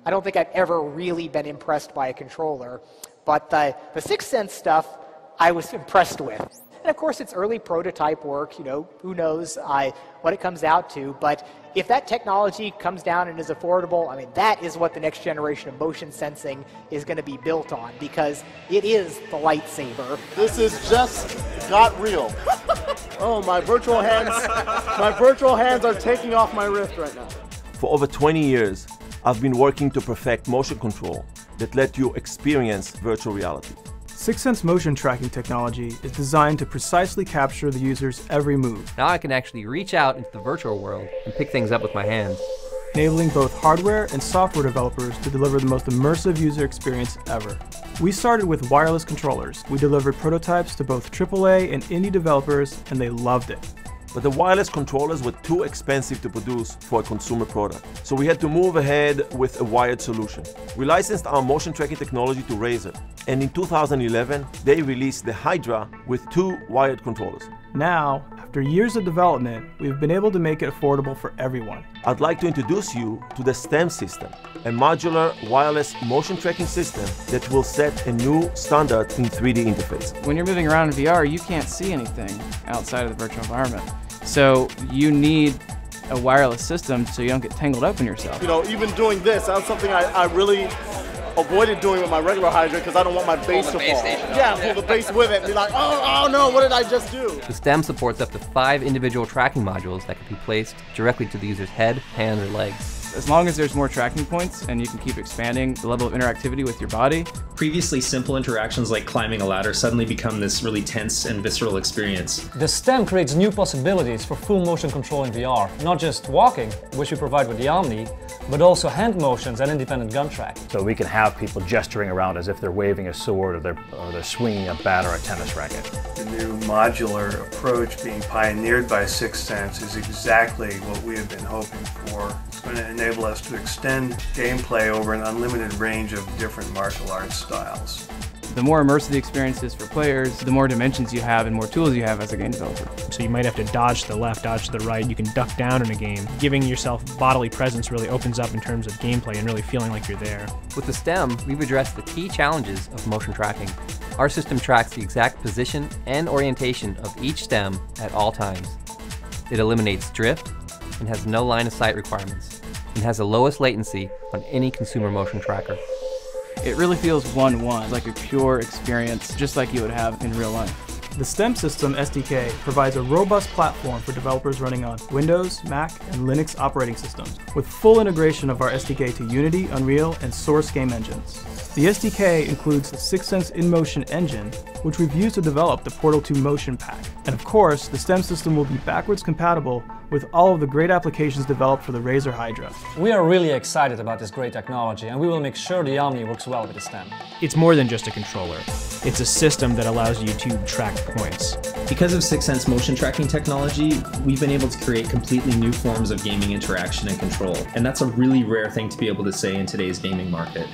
I don't think I've ever really been impressed by a controller, but the Sixth Sense stuff I was impressed with. And of course, it's early prototype work, who knows what it comes out to, but if that technology comes down and is affordable, I mean, that is what the next generation of motion sensing is going to be built on, because it is the lightsaber. This is just got real. Oh, my virtual hands are taking off my wrist right now. For over 20 years, I've been working to perfect motion control that let you experience virtual reality. Sixth Sense motion tracking technology is designed to precisely capture the user's every move. Now I can actually reach out into the virtual world and pick things up with my hands, enabling both hardware and software developers to deliver the most immersive user experience ever. We started with wireless controllers. We delivered prototypes to both AAA and indie developers, and they loved it. But the wireless controllers were too expensive to produce for a consumer product, so we had to move ahead with a wired solution. We licensed our motion tracking technology to Razer, and in 2011, they released the Hydra with 2 wired controllers. Now, after years of development, we've been able to make it affordable for everyone. I'd like to introduce you to the STEM system, a modular wireless motion tracking system that will set a new standard in 3D interface. When you're moving around in VR, you can't see anything outside of the virtual environment. So you need a wireless system so you don't get tangled up in yourself. Even doing this, that was something I really avoided doing with my regular Hydra because I don't want my base to fall. Yeah, pull the base with it and be like, oh no, what did I just do? The STEM supports up to 5 individual tracking modules that can be placed directly to the user's head, hand, or legs. As long as there's more tracking points and you can keep expanding the level of interactivity with your body. Previously simple interactions like climbing a ladder suddenly become this really tense and visceral experience. The STEM creates new possibilities for full motion control in VR. Not just walking, which we provide with the Omni, but also hand motions and independent gun track. So we can have people gesturing around as if they're waving a sword or they're swinging a bat or a tennis racket. The new modular approach being pioneered by Sixth Sense is exactly what we have been hoping for. It's going to enable us to extend gameplay over an unlimited range of different martial arts styles. The more immersive the experience is for players, the more dimensions you have and more tools you have as a game developer. So you might have to dodge to the left, dodge to the right. You can duck down in a game. Giving yourself bodily presence really opens up in terms of gameplay and really feeling like you're there. With the STEM, we've addressed the key challenges of motion tracking. Our system tracks the exact position and orientation of each stem at all times. It eliminates drift and has no line of sight requirements, and has the lowest latency on any consumer motion tracker. It really feels one-to-one, like a pure experience, just like you would have in real life. The STEM System SDK provides a robust platform for developers running on Windows, Mac, and Linux operating systems, with full integration of our SDK to Unity, Unreal, and Source game engines. The SDK includes the Sixth Sense InMotion engine, which we've used to develop the Portal 2 Motion Pack. And of course, the STEM system will be backwards compatible with all of the great applications developed for the Razer Hydra. We are really excited about this great technology, and we will make sure the Omni works well with the STEM. It's more than just a controller. It's a system that allows you to track points. Because of Sixth Sense motion tracking technology, we've been able to create completely new forms of gaming interaction and control. And that's a really rare thing to be able to say in today's gaming market.